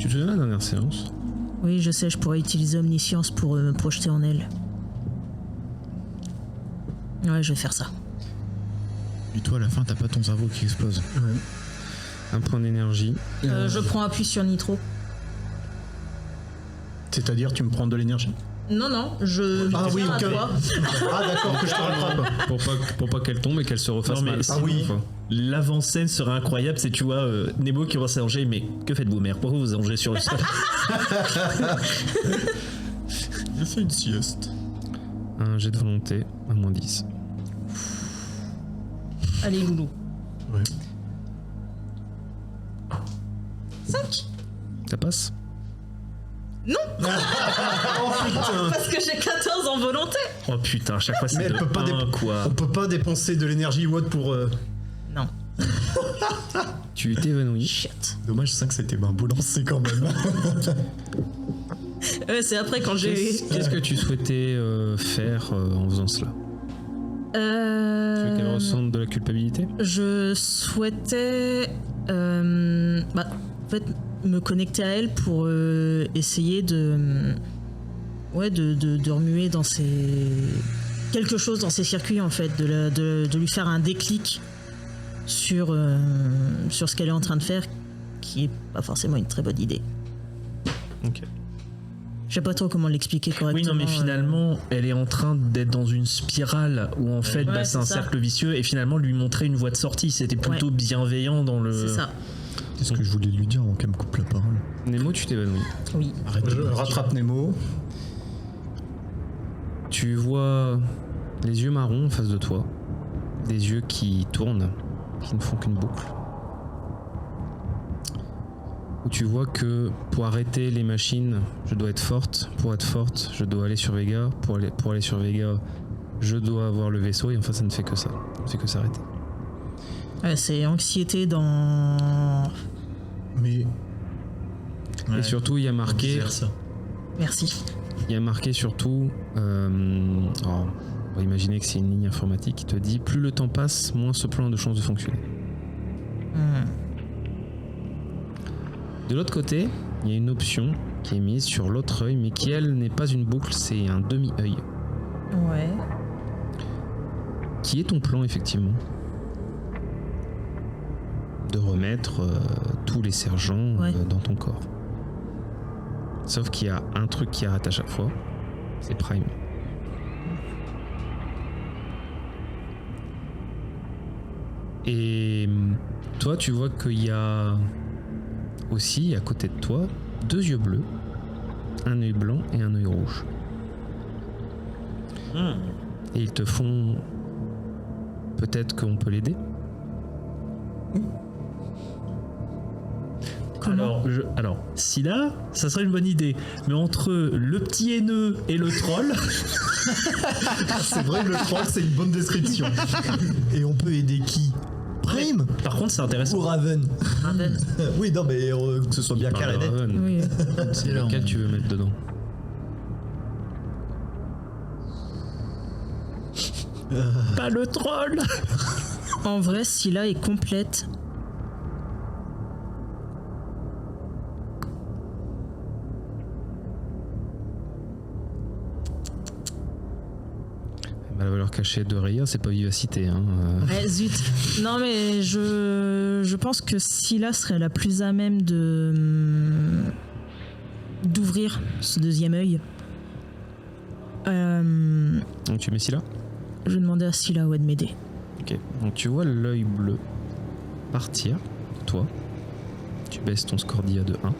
te souviens de la dernière séance? Oui, je sais, je pourrais utiliser Omniscience pour me projeter en elle. Ouais, je vais faire ça. Et toi, à la fin, t'as pas ton cerveau qui explose. Ouais. Un point d'énergie. Je prends appui sur Nitro. C'est-à-dire, tu me prends de l'énergie? Non, je... Ah oui, tiens à ok. toi. Ah d'accord, que je te rattrape. Pour pas qu'elle tombe et qu'elle se refasse Non, mais mal. ah oui. L'avant-scène serait incroyable, c'est tu vois Nemo qui va s'allonger, mais que faites-vous mère? Pourquoi vous allongez sur le sol? J'ai fait une sieste. Un jet de volonté, un moins 10. Allez, loulou. Ouais. 5. Ça passe? Non. Oh putain. Parce que j'ai 14 en volonté. Oh putain, à chaque fois Mais c'est elle de peut pas 1, quoi. On peut pas dépenser de l'énergie ou autre pour... Non. Tu t'évanouis. Shit. Dommage, 5 c'était un beau lancer quand même. Ouais, c'est après quand j'ai... Qu'est-ce que tu souhaitais faire en faisant cela? Tu veux qu'elle ressente de la culpabilité? Je souhaitais en fait, me connecter à elle pour essayer de remuer dans quelque chose dans ses circuits en fait, de lui faire un déclic sur ce qu'elle est en train de faire, qui est pas forcément une très bonne idée. Ok. Je sais pas trop comment l'expliquer correctement. Oui, non, mais finalement, elle est en train d'être dans une spirale où en fait, Ouais, c'est un ça. cercle vicieux et finalement lui montrer une voie de sortie. C'était plutôt bienveillant dans le. C'est ça. C'est ce que je voulais lui dire avant qu'elle me coupe la parole. Nemo, tu t'évanouis. Oui. Je rattrape Nemo. Tu vois les yeux marrons en face de toi. Des yeux qui tournent, qui ne font qu'une boucle. Où tu vois que pour arrêter les machines, je dois être forte. Pour être forte, je dois aller sur Vega. Pour aller sur Vega, je dois avoir le vaisseau. Et enfin, ça ne fait que ça. Ça ne fait que s'arrêter. Ouais, c'est anxiété dans... Mais... Et surtout, il y a marqué... Merci. Il y a marqué surtout... on va imaginer que c'est une ligne informatique qui te dit plus le temps passe, moins ce plan a de chances de fonctionner. De l'autre côté, il y a une option qui est mise sur l'autre œil, mais qui, elle, n'est pas une boucle, c'est un demi-œil. Ouais. Qui est ton plan, effectivement? De remettre tous les sergents dans ton corps. Sauf qu'il y a un truc qui arrête à chaque fois, c'est Prime. Et toi, tu vois qu'il y a aussi, à côté de toi, 2 yeux bleus, un œil blanc et un œil rouge. Et ils te font... Peut-être qu'on peut l'aider? Alors, Scylla, ça serait une bonne idée. Mais entre le petit haineux et le troll... C'est vrai, le troll, c'est une bonne description. Et on peut aider qui? Prime? Par contre, c'est intéressant. Ou Raven? Raven. Oui, non, mais que ce soit bien clair et net. Oui. C'est lequel tu veux mettre dedans? Pas le troll. En vrai, Scylla est complète. La valeur cachée de Raya, c'est pas vivacité. Hein. Ouais, zut. Non, mais je pense que Scylla serait la plus à même d'ouvrir ce deuxième œil. Donc tu mets Scylla? Je vais demander à Scylla de m'aider. Ok. Donc tu vois l'œil bleu partir de toi. Tu baisses ton score d'IA de 1.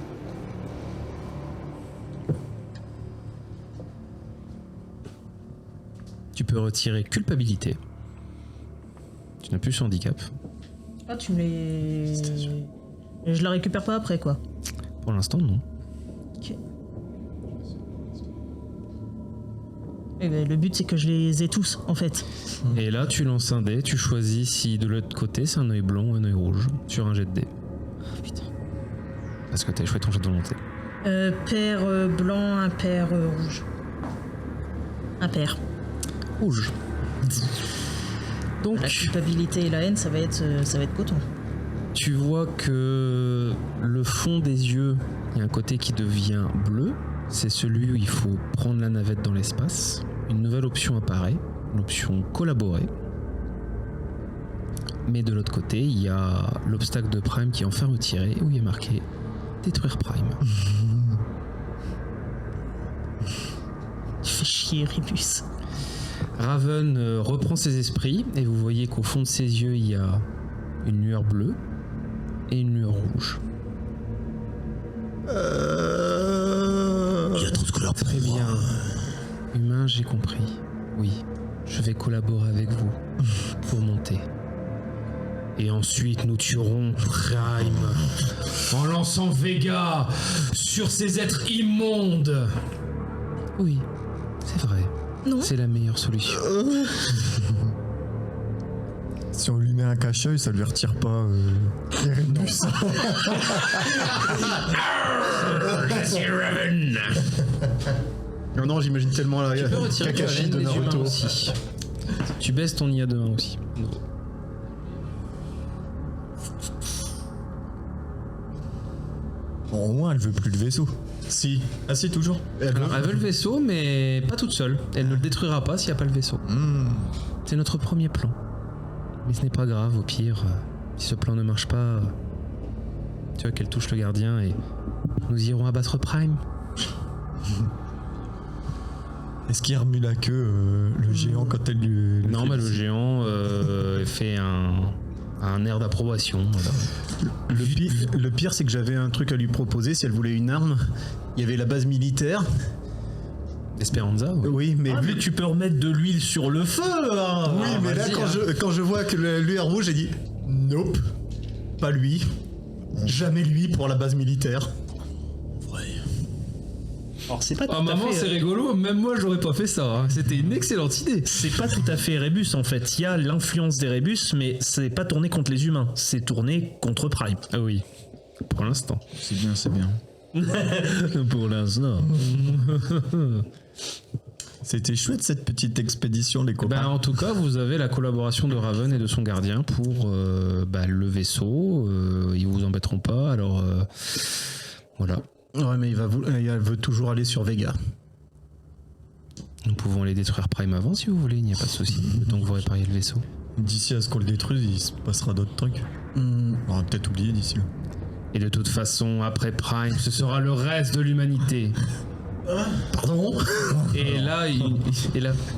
Tu peux retirer culpabilité. Tu n'as plus ce handicap. Ah, tu me les... Je la récupère pas après, quoi. Pour l'instant, non. Ok. Et ben, le but, c'est que je les ai tous, en fait. Et là, tu lances un dé. Tu choisis si de l'autre côté, c'est un œil blanc ou un œil rouge. Sur un jet de dé. Oh, putain. Parce que t'as échoué ton jet de volonté. Paire blanc, un paire rouge. Un paire. Rouge. Donc, La culpabilité et la haine, ça va être coton. tu vois que le fond des yeux Il y a un côté qui devient bleu, c'est celui où il faut prendre la navette dans l'espace. Une nouvelle option apparaît, l'option collaborer. Mais de l'autre côté, il y a l'obstacle de Prime qui est enfin retiré, où il est marqué détruire Prime. Tu fais chier, Ribus. Raven reprend ses esprits et vous voyez qu'au fond de ses yeux, il y a une lueur bleue et une lueur rouge. Il y a trop de couleurs. Très bien. Humain, j'ai compris. Oui, je vais collaborer avec vous pour monter. Et ensuite, nous tuerons Prime en lançant Vega sur ces êtres immondes. Oui, c'est vrai. Non. C'est la meilleure solution. Si on lui met un cache-œil, ça lui retire pas les Rébus. Non, j'imagine tellement la Tu peux retirer Kakashi de des humains Naruto. aussi. Tu baisses ton IA de 1 aussi. Bon, au moins, elle veut plus le vaisseau. Si. Ah si, toujours. Alors, elle veut le vaisseau, mais pas toute seule. Elle ne le détruira pas s'il n'y a pas le vaisseau. C'est notre premier plan. Mais ce n'est pas grave, au pire, si ce plan ne marche pas, tu vois qu'elle touche le gardien et nous irons abattre Prime. Est-ce qu'il remue la queue, le géant, quand elle lui... Non, mais le géant fait un air d'approbation. Voilà. Le pire, c'est que j'avais un truc à lui proposer si elle voulait une arme. Il y avait la base militaire. Esperanza, oui. Oui, mais Ah, vu mais tu peux remettre de l'huile sur le feu là. Oui, mais là, vas-y, quand je vois que lui est rouge, j'ai dit nope, pas lui. Jamais lui pour la base militaire. Alors c'est pas tout Ah à maman, fait, c'est rigolo, même moi j'aurais pas fait ça. Hein. C'était une excellente idée. c'est pas tout à fait Erebus en fait. Il y a l'influence d'Erebus, mais c'est pas tourné contre les humains, c'est tourné contre Prime. Ah oui, pour l'instant. C'est bien, c'est bien. Pour l'instant. C'était chouette cette petite expédition, les copains. Ben, en tout cas, vous avez la collaboration de Raven et de son gardien pour le vaisseau. Ils vous embêteront pas, alors voilà. Ouais, mais elle veut toujours aller sur Vega. Nous pouvons aller détruire Prime avant si vous voulez, il n'y a pas de souci. Le temps que vous répariez le vaisseau. D'ici à ce qu'on le détruise, il se passera d'autres trucs. On aura peut-être oublié d'ici là. Et de toute façon, après Prime, ce sera le reste de l'humanité. Pardon. Et là,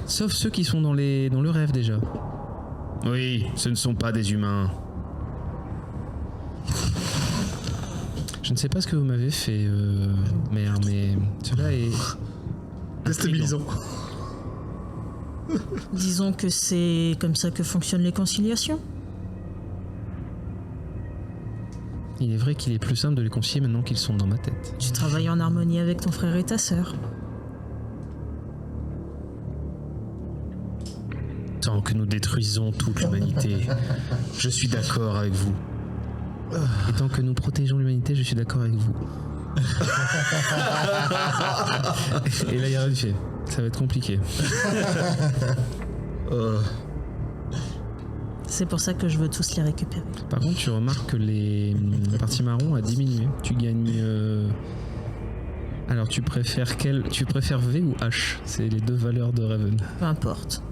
sauf ceux qui sont dans le rêve déjà. Oui, ce ne sont pas des humains. Je ne sais pas ce que vous m'avez fait, mère, mais cela est Déstabilisant. Disons que c'est comme ça que fonctionnent les conciliations. Il est vrai qu'il est plus simple de les concilier maintenant qu'ils sont dans ma tête. Tu travailles en harmonie avec ton frère et ta sœur. Tant que nous détruisons toute l'humanité, je suis d'accord avec vous. Et tant que nous protégeons l'humanité, je suis d'accord avec vous. Et là, il y a rien de fait. Ça va être compliqué. C'est pour ça que je veux tous les récupérer. Par contre, tu remarques que la partie marron a diminué. Tu gagnes... Alors, tu préfères V ou H? C'est les deux valeurs de Raven. Peu importe.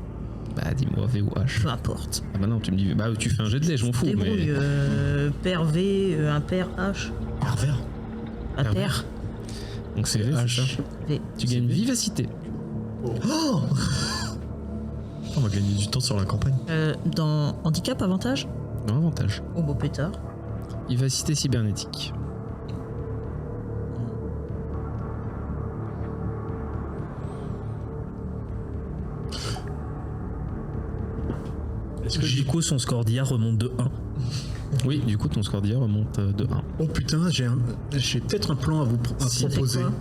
Bah, dis-moi V ou H. Peu importe. Ah bah non, tu me dis... Bah, tu fais un jet de lait, je m'en fous. Débrouille. Mais... Père V, un père H. Pervers. Un Pervers. père Donc c'est V, c'est ça. V. Tu gagnes vivacité. On va gagner du temps sur la campagne. Dans handicap, avantage? Non, avantage. Oh beau pétard. Vivacité cybernétique. Du coup, son score d'IA remonte de 1. Oui, du coup, ton score d'IA remonte de 1. Oh putain, j'ai peut-être un plan à vous Ça fait proposer. quoi?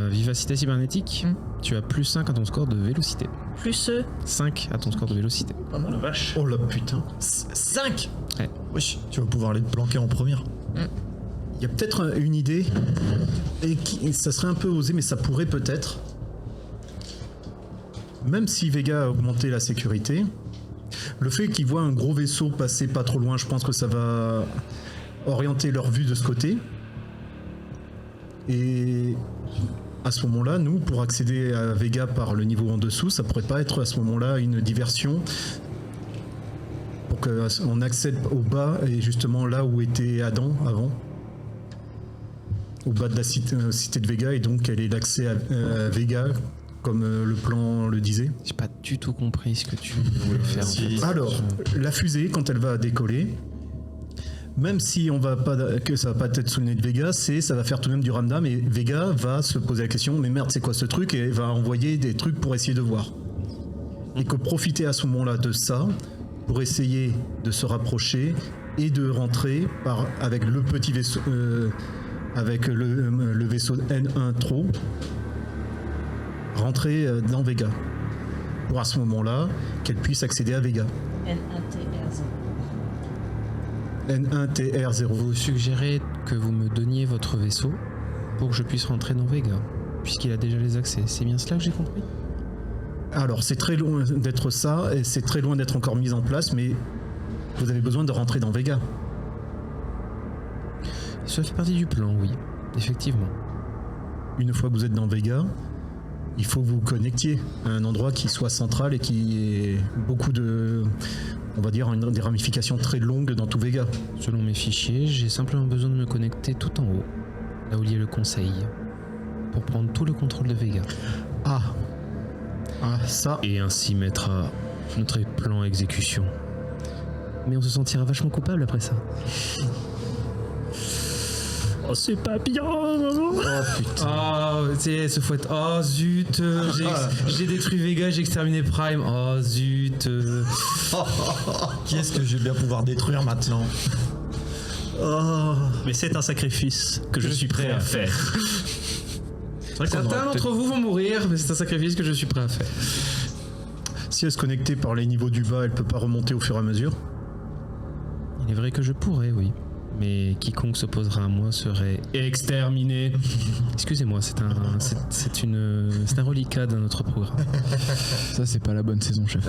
Vivacité cybernétique, tu as plus 5 à ton score de vélocité. Plus 5 à ton score de vélocité. pas mal. Vache. Oh la putain. 5 Ouais. Wesh, tu vas pouvoir aller te planquer en première. Il y a peut-être une idée, et ça serait un peu osé, mais ça pourrait peut-être. Même si Vega a augmenté la sécurité, le fait qu'ils voient un gros vaisseau passer pas trop loin, je pense que ça va orienter leur vue de ce côté. Et à ce moment-là, nous, pour accéder à Vega par le niveau en dessous, ça pourrait pas être à ce moment-là une diversion pour qu'on accède au bas et justement là où était Adam avant, au bas de la cité de Vega, et donc quel est l'accès à Vega comme le plan le disait. J'ai pas du tout compris ce que tu voulais faire. si. En fait. Alors, la fusée, quand elle va décoller, même si on va pas, que ça va pas être sous le nez de Vega, ça va faire tout de même du ramdam, et Vega va se poser la question, mais merde, c'est quoi ce truc, et va envoyer des trucs pour essayer de voir. Et que profiter à ce moment-là de ça, pour essayer de se rapprocher et de rentrer avec le petit vaisseau, avec le vaisseau N1 Tro, rentrer dans Vega. Pour à ce moment-là, qu'elle puisse accéder à Vega. N1TR0. Vous suggérez que vous me donniez votre vaisseau pour que je puisse rentrer dans Vega, puisqu'il a déjà les accès. C'est bien cela que j'ai compris? Alors, c'est très loin d'être ça, et c'est très loin d'être encore mis en place, mais vous avez besoin de rentrer dans Vega. Ça fait partie du plan, oui, effectivement. Une fois que vous êtes dans Vega, il faut que vous vous connectiez à un endroit qui soit central et qui ait beaucoup de, on va dire, des ramifications très longues dans tout Vega. Selon mes fichiers, j'ai simplement besoin de me connecter tout en haut, là où il y a le conseil, pour prendre tout le contrôle de Vega. Ah, ça. Et ainsi mettre notre plan à exécution. Mais on se sentira vachement coupable après ça. Oh, c'est pas bien. Oh putain. Ah, tu sais, ce fouette. Oh zut, j'ai détruit Vega, j'ai exterminé Prime. Oh zut. Qui est-ce que je vais bien pouvoir détruire maintenant? Mais c'est un sacrifice que je suis prêt à faire. Certains d'entre vous vont mourir, mais c'est un sacrifice que je suis prêt à faire. Si elle se connectait par les niveaux du bas, elle peut pas remonter au fur et à mesure. Il est vrai que je pourrais, oui. Mais quiconque s'opposera à moi serait exterminé. Excusez-moi, c'est un reliquat d'un autre programme. Ça, c'est pas la bonne saison, chef.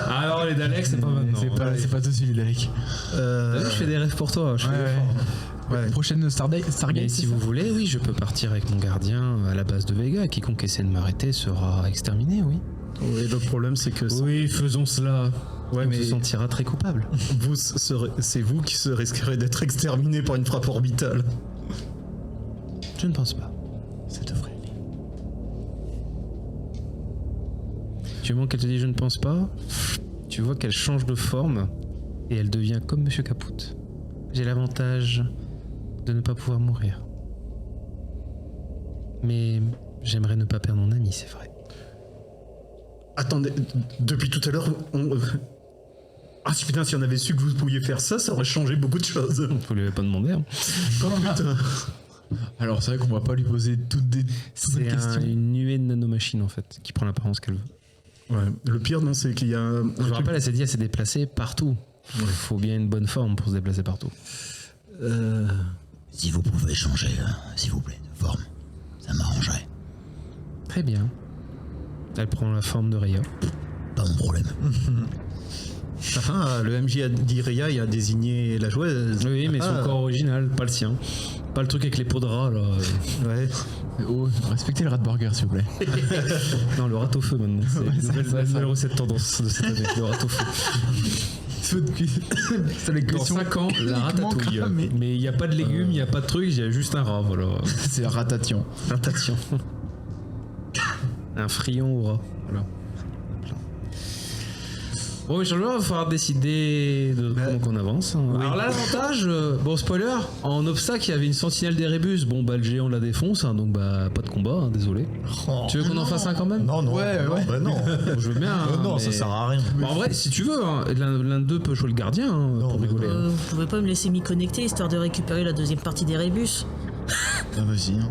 Alors les Daleks, c'est pas maintenant. C'est pas tout de suite, Derek. T'as vu, je fais des rêves pour toi. Je fais des efforts. Ouais. Prochaine Stargate. Mais si vous voulez, oui, je peux partir avec mon gardien à la base de Vega. Quiconque essaie de m'arrêter sera exterminé, oui. Oui, le problème, c'est que Oui, faisons cela. Ouais, On mais se sentira très coupable. c'est vous qui se risquerez d'être exterminé par une frappe orbitale. Je ne pense pas. Ça devrait aller. Du moment qu'elle te dit je ne pense pas, tu vois qu'elle change de forme et elle devient comme Monsieur Caput. J'ai l'avantage de ne pas pouvoir mourir. Mais j'aimerais ne pas perdre mon ami, c'est vrai. Attendez, depuis tout à l'heure, ah putain, si on avait su que vous pouviez faire ça, ça aurait changé beaucoup de choses. Vous lui avez pas demandé. Hein. Oh putain. Alors, c'est vrai qu'on va pas lui poser toutes les C'est questions. une nuée de nanomachines en fait, qui prend l'apparence qu'elle veut. Ouais, le pire, non, c'est qu'il y a un Je vous rappelle, elle s'est dit, elle s'est déplacée partout. Il faut bien une bonne forme pour se déplacer partout. Si vous pouvez changer, s'il vous plaît, de forme, ça m'arrangerait. Très bien. Elle prend la forme de Rhea. Pas mon problème. Ah, le MJ a dit Rhea, il a désigné la joueuse. Oui, mais son Ah. corps original, pas le sien. Pas le truc avec les peaux de rat, là. Ouais. Oh, respectez le rat burger, s'il vous plaît. Non, le rat au feu maintenant. C'est Ouais, la ça. nouvelle recette tendance de cette année, le rat au feu. C'est les Dans questions 5 ans, la ratatouille. cramées. Mais il n'y a pas de légumes, il n'y a pas de trucs, il y a juste un rat, voilà. C'est un ratation. Un tatillon. Un friand au rat. Voilà. Bon, il va falloir décider de comment qu'on avance. Hein. Alors là, l'avantage, bon spoiler, en obstacle, il y avait une sentinelle d'Erebus. Bon, bah le géant la défonce, hein, donc bah pas de combat, hein, désolé. Oh. Tu veux qu'on en fasse un quand même? Non, non, Ouais, non, ouais. bah non. Je veux bien. hein, Non, mais- ça sert à rien. Bon, en vrai, si tu veux, hein, l'un d'eux peut jouer le gardien hein, Non, pour mais rigoler. hein. Vous pouvez pas me laisser m'y connecter histoire de récupérer la deuxième partie des rébus? Ah, vas-y. Hein.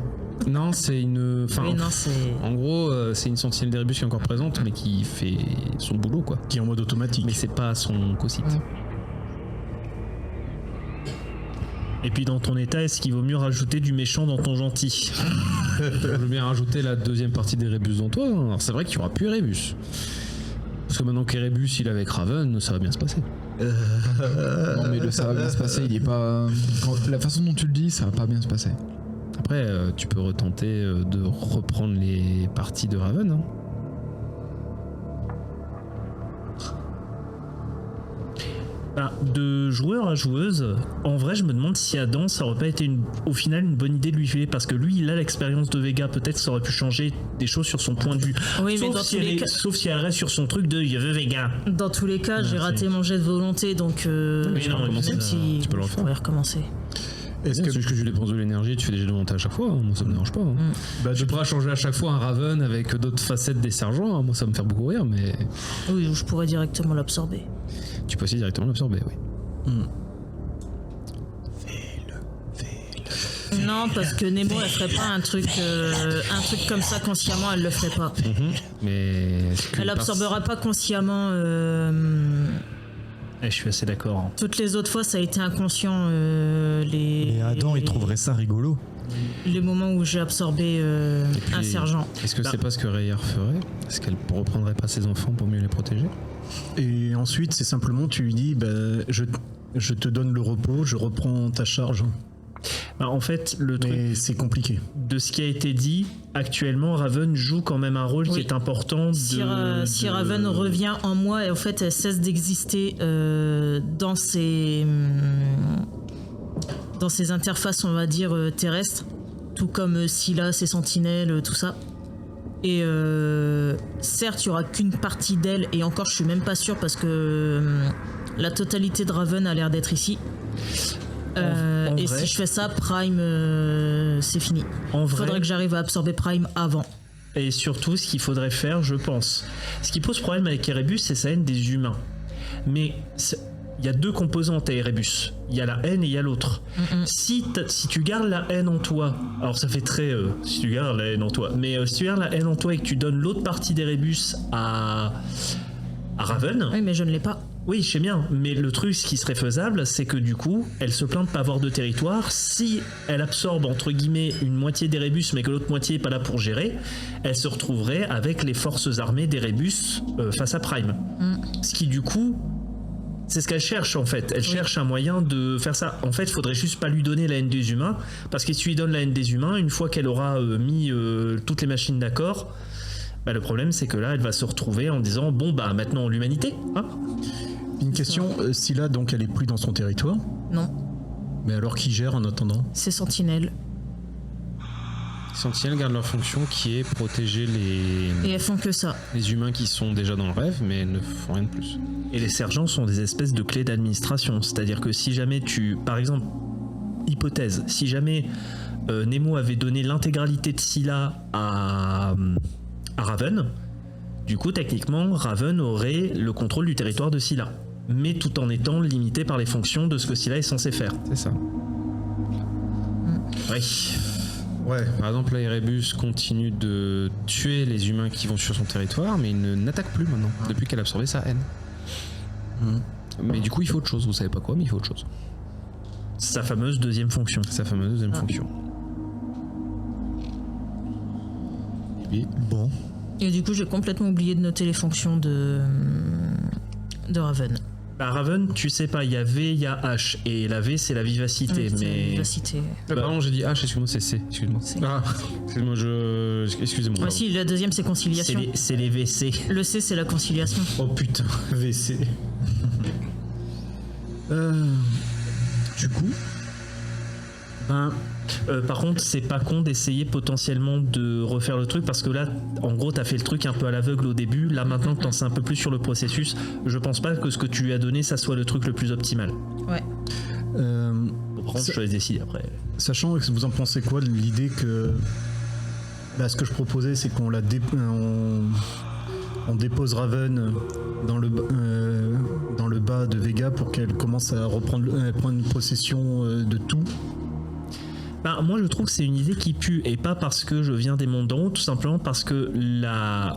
Non, c'est une. Enfin, Oui, non, c'est. en gros, c'est une sentinelle d'Erebus qui est encore présente, mais qui fait son boulot, quoi. Qui est en mode automatique. Mais c'est pas son co-site. Et puis dans ton état, est-ce qu'il vaut mieux rajouter du méchant dans ton gentil? Je veux bien rajouter la deuxième partie d'Erebus dans toi. hein. Alors c'est vrai qu'il y aura plus Erebus. Parce que maintenant qu'Erebus il est avec Raven, ça va bien se passer. Non mais ça va bien se passer, il est pas... La façon dont tu le dis, ça va pas bien se passer. Après, tu peux retenter de reprendre les parties de Raven. Hein. Bah, de joueur à joueuse, en vrai, je me demande si Adam, ça aurait pas été au final une bonne idée de lui filer, parce que lui, il a l'expérience de Vega, peut-être ça aurait pu changer des choses sur son point de vue. Oui, mais Sauf si elle reste sur son truc de il veut Vega. Dans tous les cas, j'ai raté mon jet de volonté, donc Mais non, même si tu peux le je refaire. pourrais recommencer. Est-ce que C'est juste que tu dépenses de l'énergie, tu fais des jets de montage à chaque fois, hein. Moi ça me dérange pas. Hein. bah, Tu pourras changer à chaque fois un Raven avec d'autres facettes des sergents, hein. Moi ça va me faire beaucoup rire, mais Oui, je pourrais directement l'absorber. tu peux aussi directement l'absorber, oui. Non, parce que Nemo, elle ferait pas un truc comme ça consciemment, elle le ferait pas. Mais est-ce que Elle absorbera pas consciemment. Je suis assez d'accord. Hein. Toutes les autres fois, ça a été inconscient. Et Adam, il trouverait ça rigolo. Les moments où j'ai absorbé puis, un sergent. Est-ce que c'est pas ce que Rayar ferait? Est-ce qu'elle reprendrait pas ses enfants pour mieux les protéger? Et ensuite, c'est simplement, tu lui dis, bah, je te donne le repos, je reprends ta charge. Bah, en fait, le truc Mais c'est compliqué. de ce qui a été dit, actuellement, Raven joue quand même un rôle qui Oui. est important. Si Raven revient en moi, et en fait, elle cesse d'exister dans ses interfaces, on va dire, terrestres, tout comme Scylla, ses sentinelles, tout ça. Et certes, il n'y aura qu'une partie d'elle, et encore, je suis même pas sûr parce que la totalité de Raven a l'air d'être ici. En Et vrai, si je fais ça, Prime, c'est fini. En Il vrai, faudrait que j'arrive à absorber Prime avant. et surtout, ce qu'il faudrait faire, je pense. Ce qui pose problème avec Erebus, c'est sa haine des humains. Mais il y a deux composantes à Erebus. Il y a la haine et il y a l'autre. Si tu gardes la haine en toi, alors ça fait très... si tu gardes la haine en toi, mais si tu gardes la haine en toi et que tu donnes l'autre partie d'Erebus à Raven... Oui, mais je ne l'ai pas. Oui, je sais bien, mais le truc, ce qui serait faisable, c'est que du coup, elle se plaint de pas avoir de territoire. Si elle absorbe, entre guillemets, une moitié d'Erebus, mais que l'autre moitié est pas là pour gérer, elle se retrouverait avec les forces armées d'Erebus face à Prime. Ce qui, du coup, c'est ce qu'elle cherche, en fait. Elle cherche un moyen de faire ça. En fait, il faudrait juste pas lui donner la haine des humains, parce que si tu lui donnes la haine des humains, une fois qu'elle aura mis toutes les machines d'accord, bah, le problème, c'est que là, elle va se retrouver en disant, bon, bah, maintenant, l'humanité, hein. Une question, Scylla, donc elle est plus dans son territoire, Non, mais alors qui gère en attendant? c'est Sentinelle. Les sentinelles gardent leur fonction qui est protéger Et elles font que ça. les humains qui sont déjà dans le rêve, mais elles ne font rien de plus. Et les sergents sont des espèces de clés d'administration. C'est-à-dire que si jamais par exemple, hypothèse, si jamais Nemo avait donné l'intégralité de Scylla à Raven, du coup, techniquement, Raven aurait le contrôle du territoire de Scylla. Mais tout en étant limité par les fonctions de ce que Scylla est censé faire. C'est ça. Oui. Ouais. Par exemple, là, Erebus continue de tuer les humains qui vont sur son territoire, mais il n'attaque plus maintenant, depuis qu'elle a absorbé sa haine. Mais du coup, il faut autre chose. Vous savez pas quoi, mais il faut autre chose. Sa fameuse deuxième fonction. Sa fameuse deuxième fonction. Bon. Et du coup, j'ai complètement oublié de noter les fonctions de Raven. Bah, Raven, tu sais pas, il y a V, il y a H. Et la V, c'est la vivacité. Oui, c'est la mais... vivacité. Pardon, j'ai dit H, excuse-moi, c'est C. Excuse-moi. C. Ah, excusez-moi. Ah si, la deuxième, c'est conciliation. C'est les VC. Le C, c'est la conciliation. Oh putain, WC. Du coup, ben, Par contre, c'est pas con d'essayer potentiellement de refaire le truc parce que là, en gros, t'as fait le truc un peu à l'aveugle au début. Là, maintenant que t'en sais un peu plus sur le processus, je pense pas que ce que tu lui as donné, ça soit le truc le plus optimal. Ouais. Par contre, je te laisse décider après. sachant que vous en pensez quoi de l'idée que bah, ce que je proposais, c'est qu'on on dépose Raven dans le bas de Vega pour qu'elle commence à prendre possession de tout. Bah, moi, je trouve que c'est une idée qui pue, et pas parce que je viens des mondes d'en haut, tout simplement parce que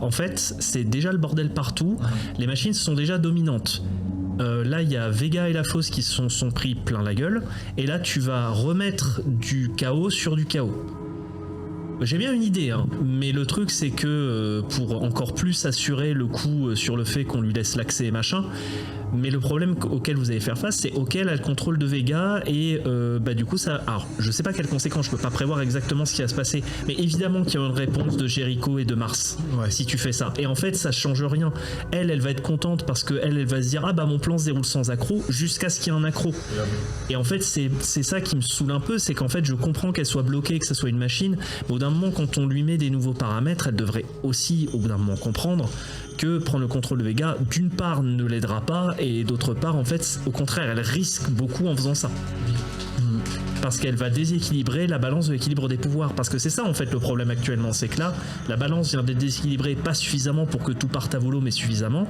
en fait, c'est déjà le bordel partout. Les machines sont déjà dominantes. Là, il y a Vega et la Fosse qui sont pris plein la gueule, et là, tu vas remettre du chaos sur du chaos. J'ai bien une idée, hein, mais le truc, c'est que pour encore plus assurer le coup sur le fait qu'on lui laisse l'accès et machin, Mais le problème auquel vous allez faire face, c'est auquel a le contrôle de Vega et du coup ça. Alors, je sais pas quelles conséquences, je peux pas prévoir exactement ce qui va se passer, mais évidemment qu'il y a une réponse de Jericho et de Mars si tu fais ça. Et en fait, ça change rien. Elle va être contente parce que elle va se dire mon plan se déroule sans accro jusqu'à ce qu'il y ait un accro. Et en fait, c'est ça qui me saoule un peu, c'est qu'en fait, je comprends qu'elle soit bloquée, que ça soit une machine, mais au bout d'un moment, quand on lui met des nouveaux paramètres, elle devrait aussi, au bout d'un moment, comprendre que prendre le contrôle de Vega, d'une part, ne l'aidera pas, et d'autre part, en fait, au contraire, elle risque beaucoup en faisant ça. Parce qu'elle va déséquilibrer la balance de l'équilibre des pouvoirs. Parce que c'est ça, en fait, le problème actuellement, c'est que là, la balance vient d'être déséquilibrée, pas suffisamment pour que tout parte à volo, mais suffisamment.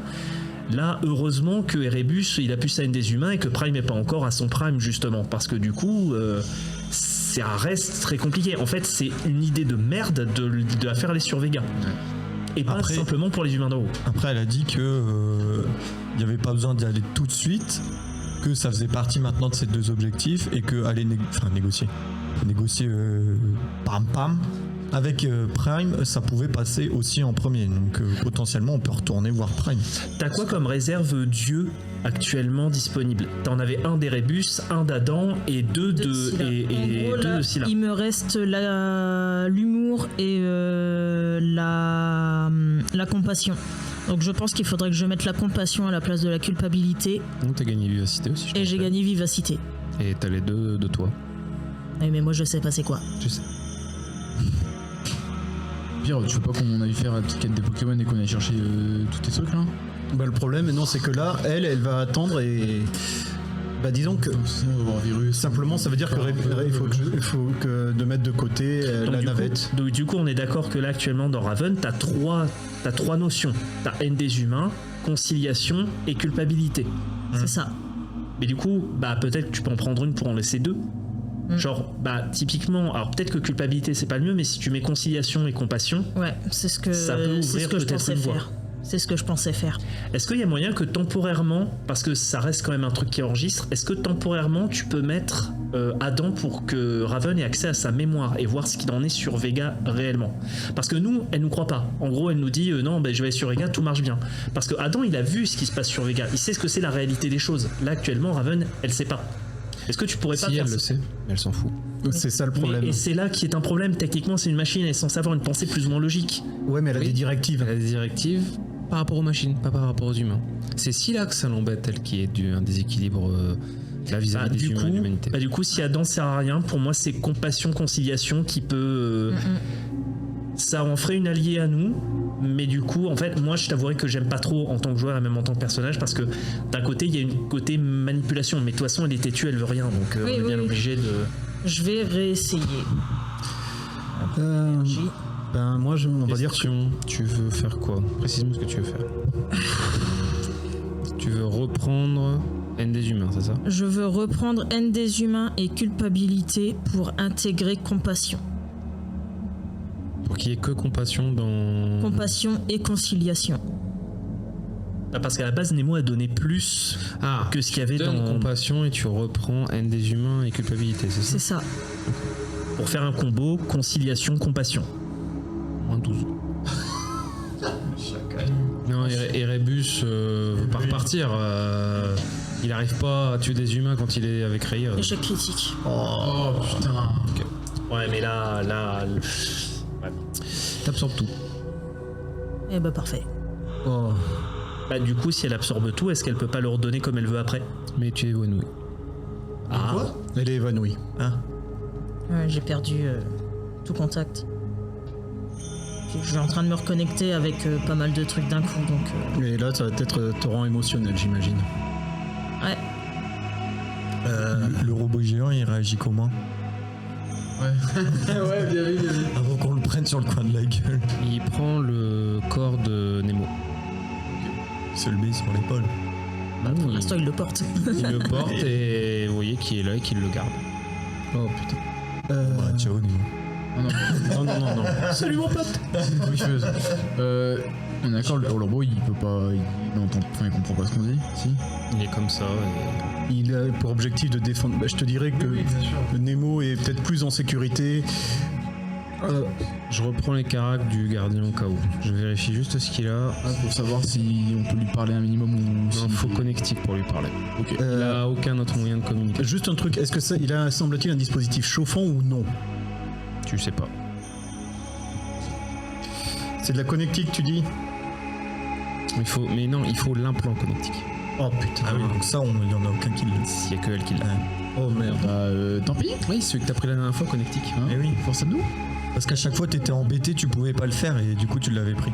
Là, heureusement que Erebus, il a pu ça des humains et que Prime n'est pas encore à son prime, justement. Parce que du coup, ça reste très compliqué. En fait, c'est une idée de merde de la faire aller sur Vega. Et pas simplement pour les humains d'en haut. Après, elle a dit que il n'y avait pas besoin d'y aller tout de suite, que ça faisait partie maintenant de ces deux objectifs et que aller négocier pam avec Prime, ça pouvait passer aussi en premier. Donc potentiellement, on peut retourner voir Prime. T'as quoi comme réserve Dieu actuellement disponible? T'en avais un d'Erebus, un d'Adam et deux de Scylla. Il me reste l'humour et la compassion. Donc je pense qu'il faudrait que je mette la compassion à la place de la culpabilité. Donc t'as gagné vivacité aussi. Et j'ai gagné vivacité. Et t'as les deux de toi. Oui, mais moi je sais pas c'est quoi. Tu sais. Pierre, tu veux pas qu'on aille faire la petite quête des Pokémon et qu'on aille chercher tous tes trucs là? Le problème, non, c'est que là, elle va attendre et... disons que... Simplement, ça veut dire qu'il faut que de mettre de côté la navette. Donc du coup, on est d'accord que là, actuellement, dans Raven, t'as trois notions. T'as haine des humains, conciliation et culpabilité. C'est ça. Mais du coup, peut-être que tu peux en prendre une pour en laisser deux. Genre, typiquement, alors peut-être que culpabilité c'est pas le mieux, mais si tu mets conciliation et compassion, c'est ce que je pensais faire. C'est ce que je pensais faire. Est-ce qu'il y a moyen que temporairement, parce que ça reste quand même un truc qui enregistre, est-ce que temporairement tu peux mettre Adam pour que Raven ait accès à sa mémoire et voir ce qu'il en est sur Vega réellement? Parce que nous, elle nous croit pas. En gros, elle nous dit non, je vais aller sur Vega, tout marche bien. Parce que Adam, il a vu ce qui se passe sur Vega, il sait ce que c'est la réalité des choses. Là, actuellement, Raven, elle sait pas. Est-ce que tu pourrais pas faire elle le sait, mais elle s'en fout. C'est ça le problème. Et c'est là qui est un problème. Techniquement, c'est une machine, elle est censée avoir une pensée plus ou moins logique. Ouais, mais elle a des directives. Elle a des directives par rapport aux machines, pas par rapport aux humains. C'est si là que ça l'embête, elle qui est un déséquilibre vis-à-vis des humains et de l'humanité. Du coup, si Adam sert à rien, pour moi, c'est compassion, conciliation qui peut... Ça en ferait une alliée à nous, mais du coup, en fait, moi, je t'avouerais que j'aime pas trop en tant que joueur et même en tant que personnage, parce que d'un côté, il y a une côté manipulation, mais de toute façon, elle est têtue, elle veut rien, donc on est bien obligé de... Je vais réessayer. Moi, on va dire que... Tu veux faire quoi? Précise-moi ce que tu veux faire. Tu veux reprendre haine des humains, c'est ça? Je veux reprendre haine des humains et culpabilité pour intégrer compassion. Pour qu'il y ait que compassion dans... Compassion et conciliation. Parce qu'à la base, Nemo a donné plus que ce qu'il y avait dans... compassion et tu reprends haine des humains et culpabilité, c'est ça? C'est ça. Pour faire un combo, conciliation, compassion. Moins 12. Non, Erebus veut pas repartir. Il arrive pas à tuer des humains quand il est avec Raya. Échec critique. Oh putain. Okay. Ouais, mais là... Ouais. T'absorbes tout. Eh parfait. Du coup, si elle absorbe tout, est-ce qu'elle peut pas le redonner comme elle veut après? Mais tu es évanoui. Quoi? Elle est évanouie. J'ai perdu tout contact. Je suis en train de me reconnecter avec pas mal de trucs d'un coup, donc... Et là, ça va être torrent émotionnel, j'imagine. Ouais. Le robot géant, il réagit comment? Ouais, bien vu. Avant qu'on le prenne sur le coin de la gueule. Il prend le corps de Nemo. Il se le met sur l'épaule. Pour l'instant, il le porte. Il le porte et vous voyez qu'il est là et qu'il le garde. Oh putain. Ciao Nemo. Non. Salut mon pote. C'est une tricheuse. On est d'accord, le robot il peut pas. Il comprend pas ce qu'on dit, si? Il est comme ça et... Il a pour objectif de défendre. Je te dirais que Nemo est peut-être plus en sécurité Je reprends les caracs du gardien au cas où. Je vérifie juste ce qu'il a. Pour savoir si on peut lui parler un minimum ou si... Un faux connectique pour lui parler. Ok. Il a aucun autre moyen de communiquer. Juste un truc, est-ce que ça, il a, semble-t-il, un dispositif chauffant ou non? Tu sais pas. C'est de la connectique, tu dis? Mais non, il faut l'implant connectique. Oh putain. Ah oui, donc ça, il n'y en a aucun qui l'a. Il n'y a que elle qui l'a. Oh merde. Bah, tant pis. Oui, celui que t'as pris la dernière fois, connectique. Hein. Eh oui. Force à nous. Parce qu'à chaque fois, t'étais embêté, tu pouvais pas le faire et du coup, tu l'avais pris.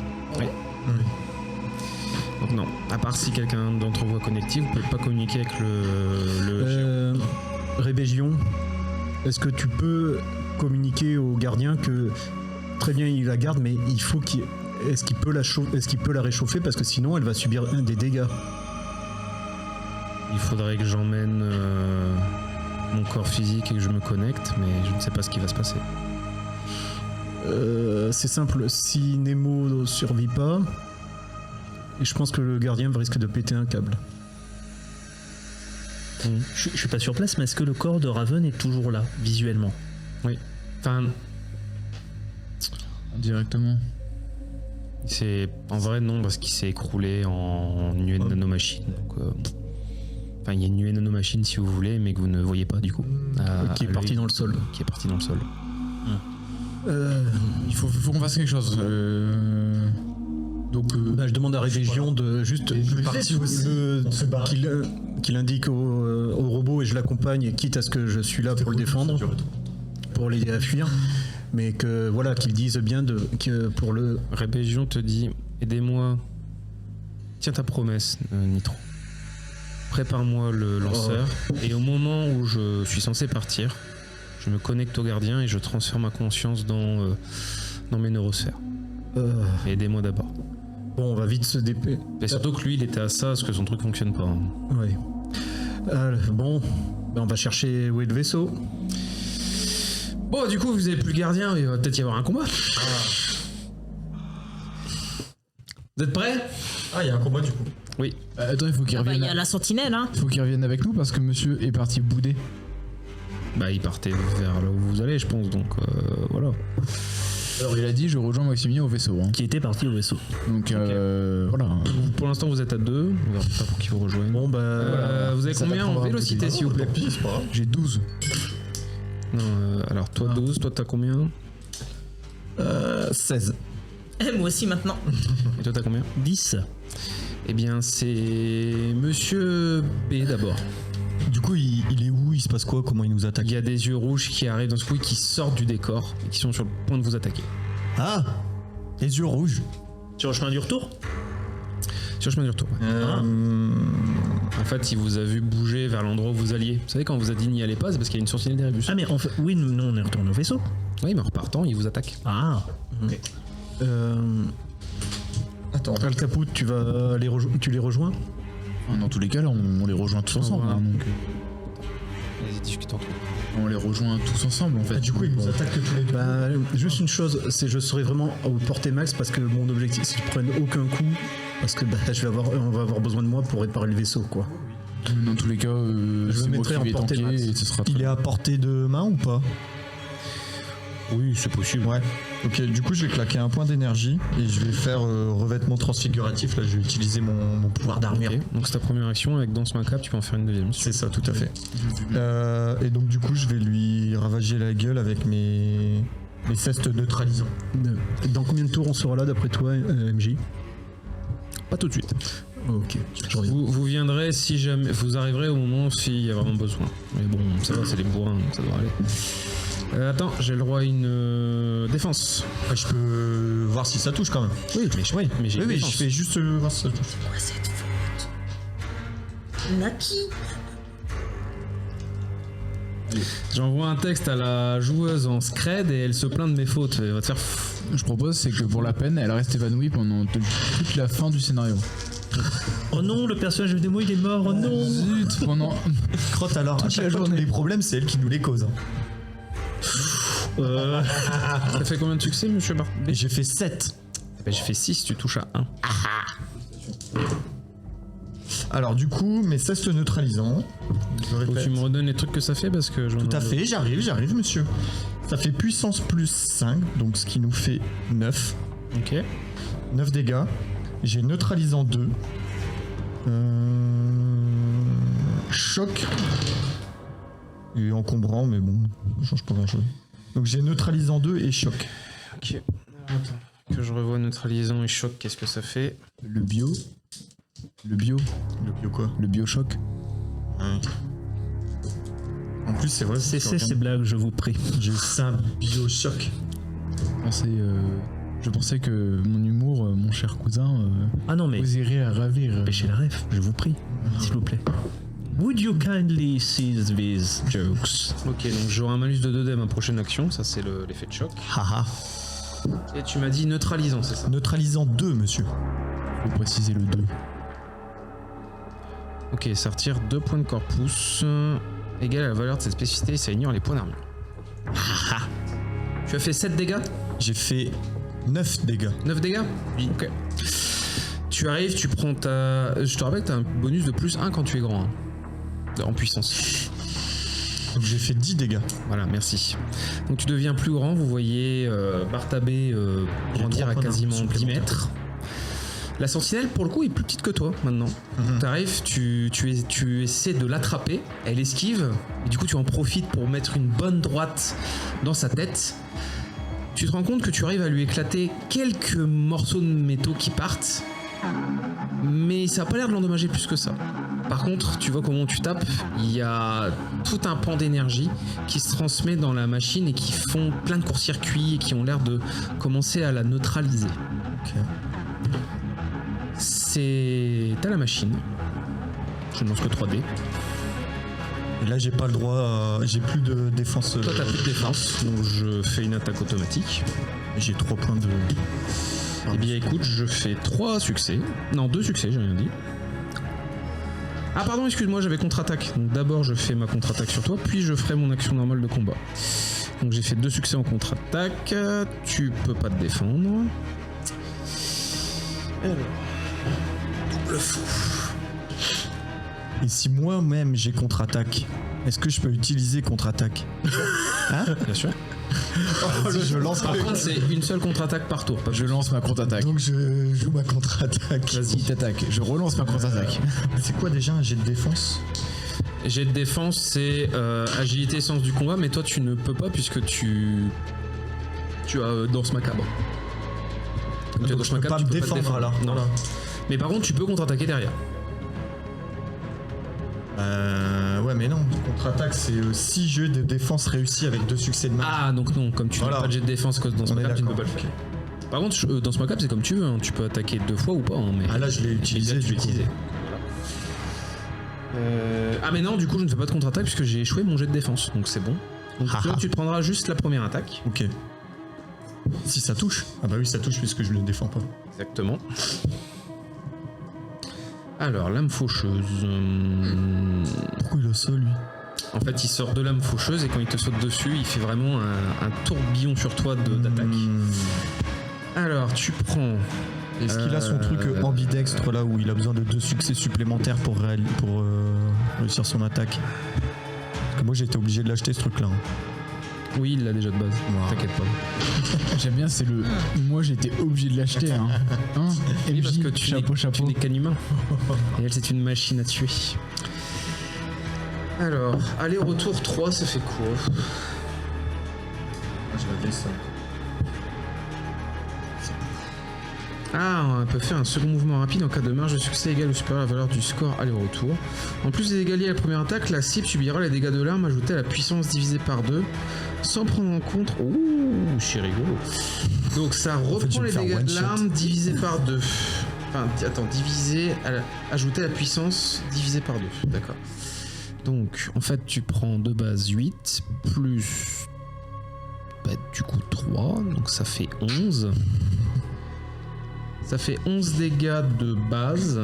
Donc non, à part si quelqu'un d'entre vous a connecté, vous pouvez pas communiquer avec le géant. Rébégion, est-ce que tu peux communiquer au gardien que très bien il la garde, mais il faut qu'il... Est-ce qu'il peut la réchauffer parce que sinon elle va subir des dégâts. Il faudrait que j'emmène mon corps physique et que je me connecte, mais je ne sais pas ce qui va se passer. C'est simple, si Nemo ne survit pas, et je pense que le gardien risque de péter un câble. Je suis pas sur place, mais est-ce que le corps de Raven est toujours là, visuellement? Oui. Enfin, Directement. c'est en vrai non, parce qu'il s'est écroulé en nuée de nanomachine. Donc, enfin, il y a une nuée de nanomachine si vous voulez, mais que vous ne voyez pas du coup. Qui est parti dans le sol. Qui est parti dans le sol. Il faut qu'on fasse quelque chose. Donc, Je demande à Rébégion de juste qu'il indique au robot et je l'accompagne, quitte à ce que je suis là pour le défendre, pour l'aider à fuir, mais que voilà, qu'il dise bien que pour le... Rébégion te dit, aidez-moi, tiens ta promesse, Nitro. Prépare-moi le lanceur, et au moment où je suis censé partir, je me connecte au gardien et je transfère ma conscience dans mes neurosphères. Aidez-moi d'abord. Bon, on va vite se dépêcher. Et surtout que lui, il était à ça, parce que son truc fonctionne pas. Hein. Ouais. Bon, on va chercher où est le vaisseau. Bon, du coup, vous avez plus le gardien, il va peut-être y avoir un combat. Vous êtes prêts? Ah, il y a un combat du coup. Oui. attends, il faut qu'il Il revienne. y a la sentinelle, hein. Il faut qu'il revienne avec nous parce que monsieur est parti bouder. Bah, il partait vers là où vous allez, je pense, donc voilà. Alors il a dit je rejoins Maximilien au vaisseau. Hein. Qui était parti au vaisseau. Donc voilà. Pour l'instant, vous êtes à 2, on verra pas pour qui vous rejoignent. Bon, bah... vous avez ça combien en t'apprendra un vélocité, peu s'il vous plaît? J'ai 12. Non, alors toi 12, toi t'as combien? 16. Moi aussi maintenant. Et toi t'as combien? 10. Eh bien, c'est Monsieur B d'abord. Du coup, il est où? Il se passe quoi? Comment il nous attaque? Il y a des yeux rouges qui arrivent d'un coup et qui sortent du décor et qui sont sur le point de vous attaquer. Ah, les yeux rouges. Sur le chemin du retour? Sur le chemin du retour. Ouais. En fait, il vous a vu bouger vers l'endroit où vous alliez. Vous savez, quand on vous a dit n'y allez pas, c'est parce qu'il y a une sentinelle d'Erebus. Ah, mais en fait, oui, nous on est retourné au vaisseau. Oui, mais en repartant, il vous attaque. Ah. Attends, Al Caput, tu les rejoins? Dans tous les cas, là, on les rejoint tous ensemble. Voilà. Hein, donc, Vas-y, discutons. on les rejoint tous ensemble en fait. Du coup, il nous attaque tous les deux. Bah, juste une chose, c'est je serai vraiment au portée max parce que mon objectif c'est que je prenne aucun coup parce que bah, on va avoir besoin de moi pour réparer le vaisseau quoi. Dans tous les cas, me c'est moi mettrai qui en vais portée tanker max. et ce sera Il est à portée de main ou pas? Oui, c'est possible. Ouais. Ok, du coup, je vais claquer un point d'énergie et je vais faire revêtement transfiguratif. Là, je vais utiliser mon pouvoir d'armure. Ok. Donc c'est ta première action, avec Danse Macabre, tu peux en faire une deuxième. C'est ça, tout à fait. Et donc, du coup, je vais lui ravager la gueule avec mes cestes neutralisants. Dans combien de tours on sera là d'après toi, MJ? Pas tout de suite. Ok, je reviens. Vous viendrez si jamais. Vous arriverez au moment s'il y a vraiment besoin. Mais bon, ça va, c'est les bourrins, donc ça devrait aller. Attends, j'ai le droit à une défense. Je peux voir si ça touche quand même. Oui, mais j'ai une Oui, défense. je fais juste voir si ça touche. C'est quoi cette faute? Naki? J'envoie un texte à la joueuse en scred et elle se plaint de mes fautes. Elle va te faire. Je propose, c'est que pour la peine, elle reste évanouie pendant toute la fin du scénario. Oh non, le personnage de Nemo il est mort, oh non. Zut, pendant. Crotte alors, à chaque fois les problèmes, c'est elle qui nous les cause. Hein. Ça fait combien de succès, monsieur Bar? Et j'ai fait 7. J'ai fait 6, tu touches à 1. Alors du coup, mes cestes neutralisants. Je Faut que répète. tu me redonnes les trucs que ça fait parce que je. Tout à fait, j'arrive, monsieur. Ça fait puissance plus 5, donc ce qui nous fait 9. Ok. 9 dégâts. J'ai neutralisant 2. Choc. Et encombrant, mais bon, ça change pas grand chose. Donc j'ai neutralisant 2 et choc. Ok. Attends. Que je revois neutralisant et choc, qu'est-ce que ça fait? Le bio. Le bio. Le bio quoi? Le biochoc. En plus, c'est vrai. Cessez ces blagues, je vous prie. J'ai 5 biochoc. Je pensais que mon humour, mon cher cousin, Ah non, mais vous irez à ravir. pêchez la ref, je vous prie, s'il vous plaît. Would you kindly cease these jokes? Ok, donc j'aurai un malus de 2 dés à ma prochaine action, ça c'est l'effet de choc. Haha. Et tu m'as dit neutralisant, c'est ça? Neutralisant 2, monsieur. Faut préciser le 2. Ok, ça retire 2 points de corpus, égal à la valeur de cette spécificité, ça ignore les points d'armure. Tu as fait 7 dégâts? J'ai fait 9 dégâts. 9 dégâts? Oui. Ok. Tu arrives, tu prends ta... Je te rappelle que tu as un bonus de plus 1 quand tu es grand, hein, en puissance. Donc j'ai fait 10 dégâts. Voilà, merci. Donc tu deviens plus grand, vous voyez Bartabé grandir à quasiment 10 mètres. La sentinelle, pour le coup, est plus petite que toi maintenant. T'arrives, tu essaies de l'attraper, elle esquive, et du coup tu en profites pour mettre une bonne droite dans sa tête. Tu te rends compte que tu arrives à lui éclater quelques morceaux de métaux qui partent, mais ça n'a pas l'air de l'endommager plus que ça. Par contre, tu vois comment tu tapes, il y a tout un pan d'énergie qui se transmet dans la machine et qui font plein de court-circuits et qui ont l'air de commencer à la neutraliser. Ok. T'as la machine. Je ne lance que 3 dés. Et là j'ai pas le droit, j'ai plus de défense. Toi t'as plus de défense, donc je fais une attaque automatique. J'ai 3 points de... Eh bien écoute, je fais 3 succès. Non, 2 succès, j'ai rien dit. Ah pardon, excuse-moi, j'avais contre-attaque. Donc d'abord je fais ma contre-attaque sur toi, puis je ferai mon action normale de combat. Donc j'ai fait 2 succès en contre-attaque. Tu peux pas te défendre. Alors... Double fou. Et si moi-même j'ai contre-attaque, est-ce que je peux utiliser contre-attaque? Bien sûr. Je lance Par contre, c'est une seule contre-attaque par tour. Je lance ma contre-attaque. Donc je joue ma contre-attaque. Vas-y, t'attaques. Je relance ma contre-attaque. C'est quoi déjà un jet de défense? Jet de défense, c'est agilité, sens du combat, mais toi tu ne peux pas puisque tu as danse macabre. Donc je peux pas me défendre là. Non. Voilà. Mais par contre, tu peux contre-attaquer derrière. Ouais, mais non. Contre-attaque, c'est 6 jeux de défense réussis avec 2 succès de match. Ah, donc non, comme tu n'as Voilà. pas de jet de défense que dans ce On est macabre, tu ne peux d'accord. pas le faire. Par contre, dans ce macabre, c'est comme tu veux, hein. Tu peux attaquer 2 fois ou pas. Hein, mais... Ah là, je l'ai utilisé. Là, tu du l'as coup. utilisé. Ah, mais non, du coup, je ne fais pas de contre-attaque puisque j'ai échoué mon jet de défense, donc c'est bon. Donc Ah là, ah. tu te prendras juste la première attaque. Ok. Si ça touche. Ah bah oui, ça touche puisque je ne le défends pas. Exactement. Alors, lame faucheuse. Pourquoi il a ça, lui? En fait, il sort de lame faucheuse et quand il te saute dessus, il fait vraiment un tourbillon sur toi d'attaque. Alors, tu prends. Est-ce qu'il a son truc ambidextre là où il a besoin de 2 succès supplémentaires pour réussir son attaque? Parce que moi j'ai été obligé de l'acheter ce truc là. Oui, il l'a déjà de base. Wow. T'inquiète pas. J'aime bien, c'est le. Moi, j'ai été obligé de l'acheter. Hein. Oui, parce MJ, que tu chapeau. n'es qu'un humain. Et elle, c'est une machine à tuer. Alors, aller-retour 3, ça fait quoi? Je ça. Ah, on peut faire un second mouvement rapide en cas de marge de succès égale ou supérieur à la valeur du score aller-retour. En plus des dégâts liés à la première attaque, la cible subira les dégâts de l'arme ajoutés à la puissance divisée par 2, sans prendre en compte... Ouh, c'est rigolo. Donc ça reprend je vais les me faire dégâts de one-shot. l'arme divisé par 2. Enfin, attends, ajouter la puissance divisée par 2, d'accord. Donc, en fait, tu prends de base 8, plus... Bah, du coup 3, donc ça fait 11. Ça fait 11 dégâts de base.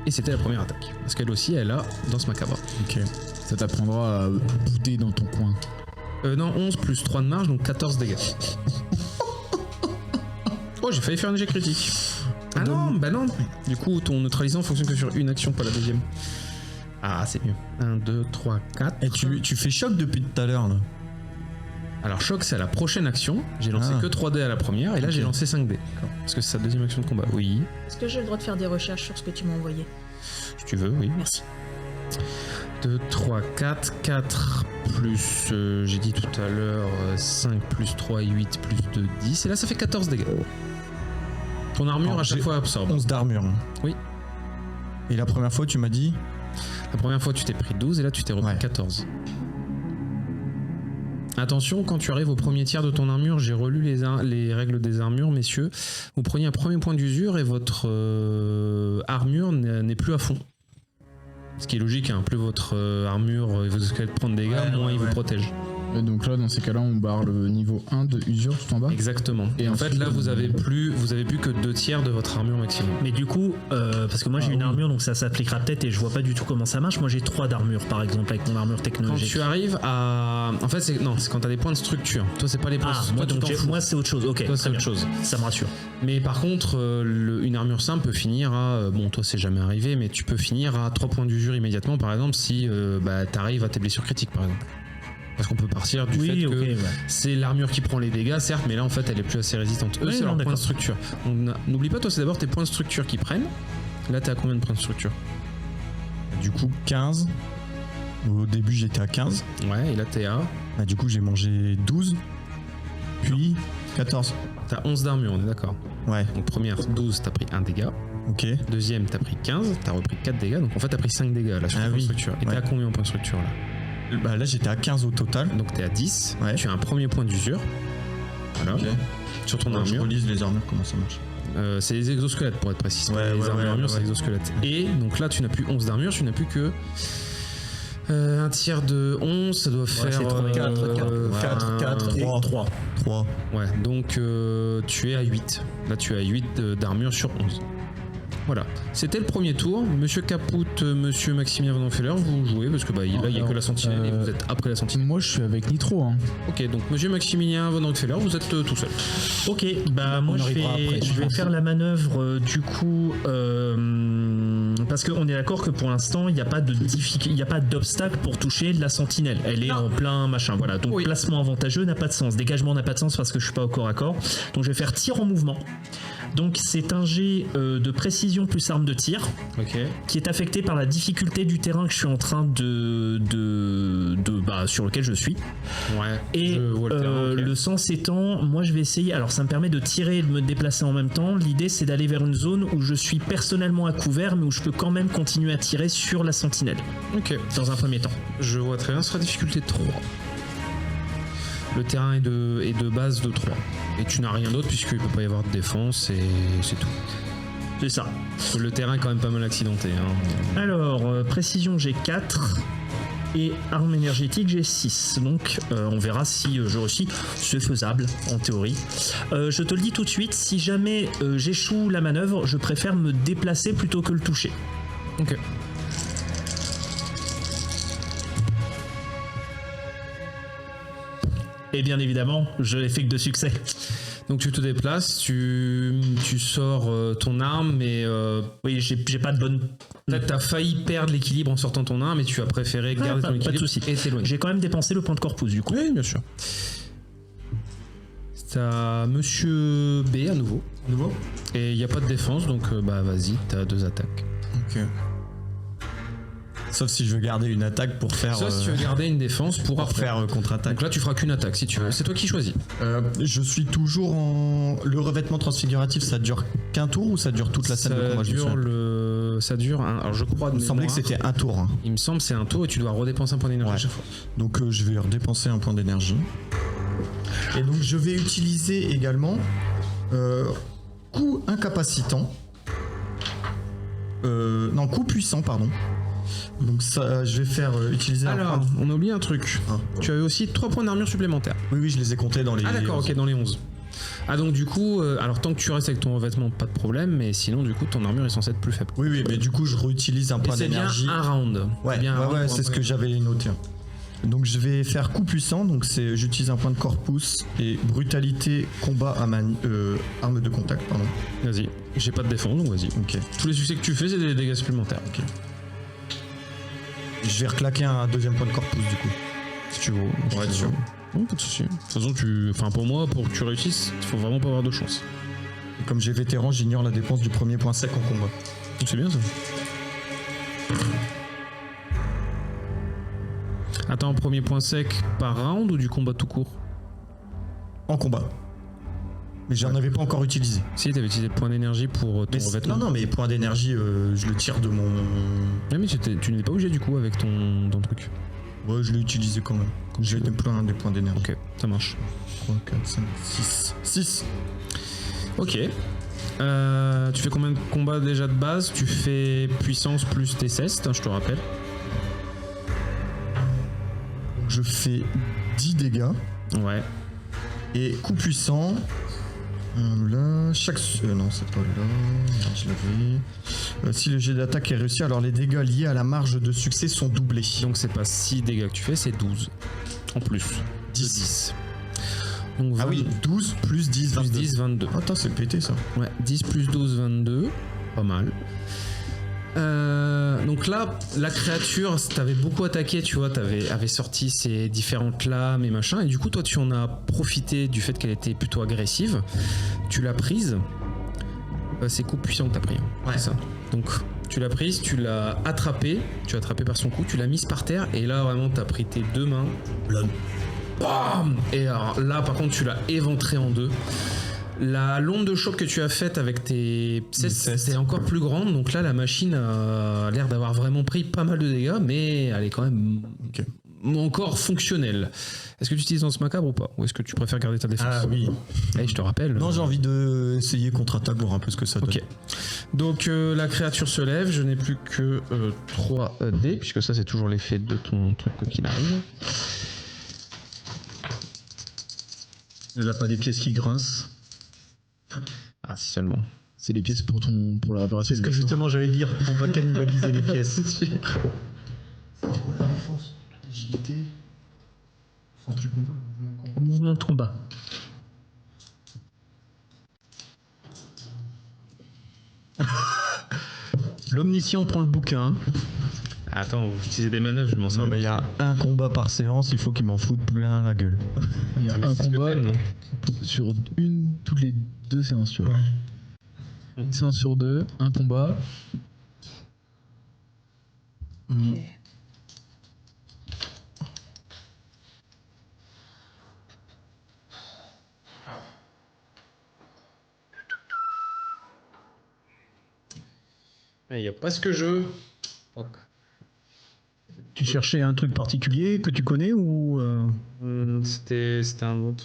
Et c'était la première attaque. Parce qu'elle aussi, elle a danse macabre. Ok. Ça t'apprendra à bouder dans ton coin. Non, 11 plus 3 de marge, donc 14 dégâts. Oh, j'ai failli faire un jet critique. Ah non, bah non. Du coup, ton neutralisant fonctionne que sur une action, pas la deuxième. Ah, c'est mieux. 1, 2, 3, 4. Et tu fais choc depuis tout à l'heure là. Alors choc c'est à la prochaine action, j'ai lancé que 3 dés à la première et là j'ai lancé 5 dés. Parce que c'est sa deuxième action de combat, oui. Est-ce que j'ai le droit de faire des recherches sur ce que tu m'as envoyé? Si tu veux, oui. Merci. 2, 3, 4, 4 plus, j'ai dit tout à l'heure, 5 plus 3, 8 plus 2, 10. Et là ça fait 14 dégâts. Ton armure Alors, à chaque j'ai fois absorbe. 11 d'armure. Oui. Et la première fois, tu m'as dit La première fois tu t'es pris 12 et là tu t'es repris 14. Attention, quand tu arrives au premier tiers de ton armure, j'ai relu les règles des armures, messieurs. Vous prenez un premier point d'usure et votre armure n'est plus à fond. Ce qui est logique, hein, plus votre armure et vos squelettes prennent des dégâts, moins ils vous protègent. Et donc là, dans ces cas-là, on barre le niveau 1 de usure tout en bas. Exactement. Et en fait, là, vous avez plus que 2 tiers de votre armure maximum. Mais du coup, parce que moi j'ai une armure, donc ça s'appliquera peut-être et je vois pas du tout comment ça marche. Moi j'ai 3 d'armure par exemple avec mon armure Quand technologique. tu arrives à... En fait, c'est quand t'as des points de structure. Toi, c'est pas les points Ah, de moi, structure. donc, moi c'est autre chose. Ok, Toi, c'est très autre bien. chose. Ça me rassure. Mais par contre, une armure simple peut finir à... bon, toi, c'est jamais arrivé, mais tu peux finir à 3 points d'usure immédiatement, par exemple, si t'arrives à tes blessures critiques, par exemple. Parce qu'on peut partir du fait que c'est l'armure qui prend les dégâts, certes, mais là, en fait, elle est plus assez résistante. Eux, c'est leur point de structure. N'oublie pas, toi, c'est d'abord tes points de structure qui prennent. Là, t'es à combien de points de structure? du coup 15. Au début, j'étais à 15. Ouais, et là, t'es à... Bah, du coup, j'ai mangé 12. Puis 14. T'as 11 d'armure, on est d'accord. Ouais, Donc, première, 12, t'as pris 1 dégât. ok. Deuxième, t'as pris 15, t'as repris 4 dégâts. Donc, en fait, t'as pris 5 dégâts, là, sur ton point de structure. Et t'es à combien en point de structure, là? Bah, là, j'étais à 15 au total. Donc t'es à 10, Ouais. tu as un premier point d'usure. Voilà. Ok. Sur ton Je armure. relise les armures, comment ça marche. C'est les exosquelettes pour être précis. Ouais, les ouais, armures, ouais, c'est ouais. exosquelettes. Et donc là, tu n'as plus 11 d'armure, tu n'as plus que un tiers de 11, ça doit faire c'est 3, 4, 3. 3. Ouais, donc tu es à 8. Là, tu es à 8 d'armure sur 11. Voilà, c'était le premier tour. Monsieur Caput, monsieur Maximilien Van Feller, vous jouez parce que là, il n'y a que la sentinelle et vous êtes après la sentinelle. Moi, je suis avec Nitro. Hein. Ok, donc monsieur Maximilien Van Feller, vous êtes tout seul. Ok, bah moi je vais faire la manœuvre du coup parce qu'on est d'accord que pour l'instant il n'y a pas de difficulté, il n'y a pas d'obstacle pour toucher la sentinelle. Elle est en plein machin, voilà. Donc placement avantageux n'a pas de sens, dégagement n'a pas de sens parce que je suis pas au corps à corps. Donc je vais faire tir en mouvement. Donc c'est un jet de précision plus arme de tir qui est affecté par la difficulté du terrain que je suis en train sur lequel je suis. Ouais. Et je vois le terrain, ok. le sens étant, moi je vais essayer, alors ça me permet de tirer et de me déplacer en même temps. L'idée c'est d'aller vers une zone où je suis personnellement à couvert mais où je peux quand même continuer à tirer sur la sentinelle. Ok. Dans un premier temps. Je vois très bien, ce sera difficulté 3. Le terrain est de base de 3. Et tu n'as rien d'autre puisqu'il ne peut pas y avoir de défense et c'est tout. C'est ça. Le terrain est quand même pas mal accidenté. Hein. Alors, précision j'ai 4 et arme énergétique j'ai 6. Donc on verra si je réussis. C'est faisable en théorie. Je te le dis tout de suite, si jamais j'échoue la manœuvre, je préfère me déplacer plutôt que le toucher. Ok. Et bien évidemment, je n'ai fait que de succès. Donc tu te déplaces, tu sors ton arme, mais Oui, j'ai pas de bonne... peut-être t'as failli perdre l'équilibre en sortant ton arme et tu as préféré garder ton pas de équilibre souci. et t'éloigner. J'ai quand même dépensé le point de corpus du coup. Oui, bien sûr. T'as Monsieur B à nouveau. Et il n'y a pas de défense, donc vas-y, t'as 2 attaques. Ok. Sauf si je veux garder une attaque pour faire. Sauf si tu veux garder une défense pour après. faire contre-attaque. Donc là, tu feras qu'une attaque si tu veux. C'est toi qui choisis. Je suis toujours en. Le revêtement transfiguratif, ça dure qu'un tour ou ça dure toute la scène de combat? Ça dure alors je crois de Il me semblait que mémoire, c'était un tour. Hein. Il me semble que c'est un tour et tu dois redépenser un point d'énergie à Ouais. chaque fois. Donc je vais redépenser un point d'énergie. Et donc je vais utiliser également coup incapacitant. Non, coup puissant, pardon. Donc ça, je vais faire utiliser un Alors, point. on a oublié un truc. Ah. Tu avais aussi 3 points d'armure supplémentaires. Oui, je les ai comptés dans les. Ah d'accord, ok, dans les 11. Ah donc du coup, alors tant que tu restes avec ton revêtement, pas de problème, mais sinon du coup ton armure est censée être plus faible. Oui, mais du coup je réutilise un Et point c'est bien d'énergie. un round. Ouais, C'est bien un round pour c'est un ce point que j'avais noté. Donc je vais faire coup puissant, donc c'est j'utilise un point de corpus et brutalité combat à arme de contact, pardon. d'énergie. Vas-y, j'ai pas de défense, donc vas-y. Ok. Tous les succès que tu fais, c'est des dégâts supplémentaires. Ok. Je vais reclaquer un deuxième point de corpus du coup. Si tu veux. Pour être sûr. Non, pas de soucis. De toute façon, pour moi, pour que tu réussisses, il faut vraiment pas avoir de chance. Et comme j'ai vétéran, j'ignore la dépense du premier point sec en combat. C'est bien ça. Attends, premier point sec par round ou du combat tout court? En combat. Mais j'en avais pas encore utilisé. Si, t'avais utilisé le point d'énergie pour ton revêtement. Non, mais point d'énergie, je le tire de mon... Ouais, mais tu n'es pas obligé du coup avec ton truc. Ouais, je l'ai utilisé quand même. J'ai des points d'énergie. Ok, ça marche. 3, 4, 5, 6. 6. Ok. Tu fais combien de combats déjà de base? Tu fais puissance plus tes cestes, hein, je te rappelle. Je fais 10 dégâts. Ouais. Et coup puissant. Là, chaque. Non, c'est pas là. Non, je l'avais. Si le jet d'attaque est réussi, alors les dégâts liés à la marge de succès sont doublés. Donc c'est pas 6 dégâts que tu fais, c'est 12. En plus. 10. Donc 20, Ah oui, 12 plus 10, 22. plus 10, 22. Attends, c'est pété ça. Ouais, 10 plus 12, 22. Pas mal. Donc là, la créature, t'avais beaucoup attaqué, tu vois, avait sorti ses différentes lames et machin, et du coup, toi, tu en as profité du fait qu'elle était plutôt agressive. Tu l'as prise. C'est coup puissant que t'as pris. Ouais. C'est ça. Donc, tu l'as prise, tu l'as attrapée, tu l'as attrapée par son cou, tu l'as mise par terre, et là, vraiment, t'as pris tes deux mains. Bam! Et alors, là, par contre, tu l'as éventrée en deux. L'onde de choc que tu as faite avec tes cestes, c'est encore plus grande, donc là la machine a l'air d'avoir vraiment pris pas mal de dégâts, mais elle est quand même encore fonctionnelle. Est-ce que tu utilises Lance Macabre ou pas? Ou est-ce que tu préfères garder ta défense? Ah oui. Je te rappelle. Non, j'ai envie d'essayer contre-attaque, voir un peu ce que ça donne. Ok. Donc la créature se lève, je n'ai plus que 3 dés, puisque ça c'est toujours l'effet de ton truc quoi qu'il arrive. Elle a pas des pièces qui grincent. Ah, si seulement. C'est les pièces pour la réparation. C'est ce que justement j'allais dire. On va cannibaliser les pièces. C'est quoi la défense? Agilité? Sans truc Mouvement de combat. L'omniscient prend le bouquin. Attends, vous utilisez des manœuvres, je m'en Non, sers. mais il y a un combat par séance, il faut qu'il m'en foute plein la gueule. Il y a un combat sur toutes les 2 séances, tu vois. Une séance sur 2, un combat. Il n'y a pas ce que je veux. Tu cherchais un truc particulier que tu connais ou C'était un autre.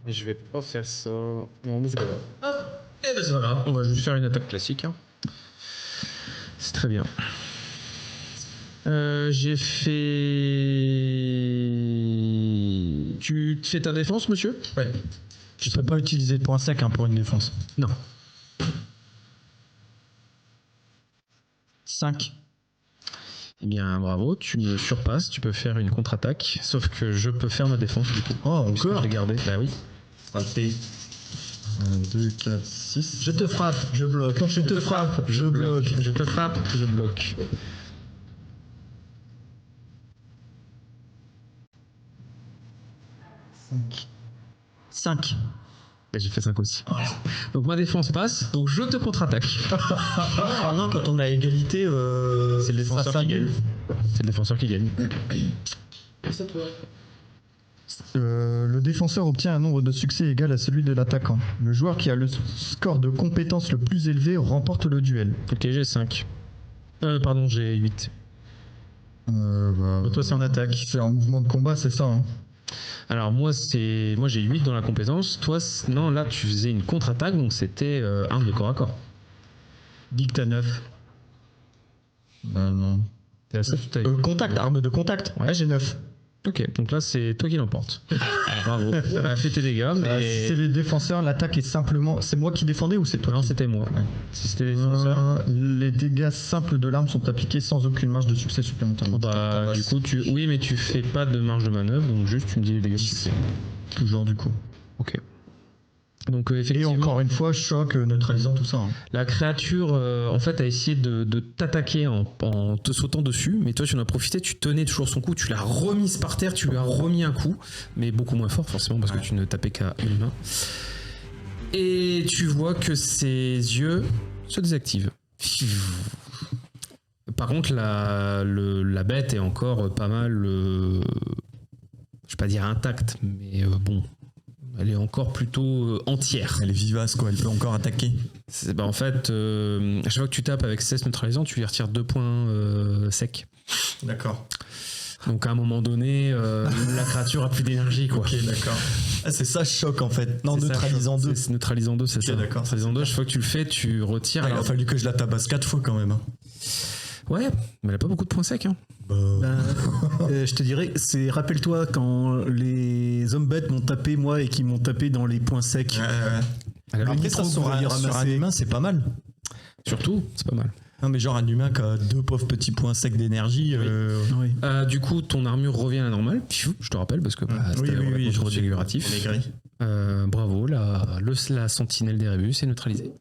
Mais je vais pas faire ça. Non, mais c'est pas grave. Eh ben c'est pas grave. On va juste faire une attaque classique. Hein. C'est très bien. J'ai fait. Tu fais ta défense, monsieur? Ouais. Je ne peux pas utiliser de point sec pour une défense. Non. 5. Eh bien, bravo, tu me surpasses, tu peux faire une contre-attaque, sauf que je peux faire ma défense du coup. Oh, Puisque encore je l'ai gardé. Bah oui. Raté. 1, 2, 4, 6. Je te frappe, je bloque. Je te frappe, je bloque. Je te frappe, je bloque. Cinq. Et j'ai fait 5 aussi. Donc ma défense passe, donc je te contre-attaque. Ah non, quand on a égalité, C'est le défenseur qui gagne. C'est le défenseur qui gagne. Le défenseur obtient un nombre de succès égal à celui de l'attaquant. Le joueur qui a le score de compétence le plus élevé remporte le duel. Ok, j'ai 5. Pardon, j'ai 8. Toi c'est en attaque. C'est en mouvement de combat, c'est ça, hein. Alors moi j'ai 8 dans la compétence. Toi, non, là tu faisais une contre-attaque, donc c'était arme de corps à corps. Dis que t'as 9. Non. T'es à ça, tout à l'heure. Contact, arme de contact. Ouais, j'ai 9. Ok, donc là c'est toi qui l'emporte. Bravo. Fais tes dégâts, mais. Si c'est les défenseurs, l'attaque est simplement... C'est moi qui défendais ou c'est toi? Non, c'était moi. Si c'était les défenseurs. Les dégâts simples de l'arme sont appliqués sans aucune marge de succès supplémentaire. Bah, du coup, oui, mais tu fais pas de marge de manœuvre, donc juste tu me dis les dégâts. 10. Toujours du coup. Ok. Donc Et effectivement, encore une fois, choc, neutralisant tout ça. Hein. la créature en fait a essayé de t'attaquer en te sautant dessus, mais toi tu en as profité, tu tenais toujours son cou, tu l'as remise par terre, tu lui as remis un coup, mais beaucoup moins fort forcément parce que tu ne tapais qu'à une main. Et tu vois que ses yeux se désactivent. Par contre, la bête est encore pas mal, je vais pas dire intacte, mais bon. Elle est encore plutôt entière. Elle est vivace, quoi. Elle peut encore attaquer. En fait, à chaque fois que tu tapes avec cesse neutralisant, tu lui retires 2 points secs. D'accord. Donc à un moment donné, la créature a plus d'énergie, quoi. Ok, d'accord. Ah, c'est ça, choc, en fait. Non, C'est ça, neutralisant 2. C'est neutralisant 2, c'est Ok, ça. d'accord. Neutralisant 2, chaque fois que tu le fais, tu retires. Ah, il a Alors- fallu que je la tabasse 4 fois, quand même. Hein. Ouais, mais elle a pas beaucoup de points secs. Hein. Je te dirais, rappelle-toi quand les hommes bêtes m'ont tapé moi et qui m'ont tapé dans les points secs. Elle a le Après, nitro ça, que sur vous alliez un ramasser. humain, c'est pas mal. Surtout, c'est pas mal. Non, mais genre un humain qui a 2 pauvres petits points secs d'énergie. Oui. Du coup, ton armure revient à la normale. Je te rappelle, parce que Oui, c'était oui, contre je figuratif. On est gris. Bravo, la sentinelle des rébus est neutralisée.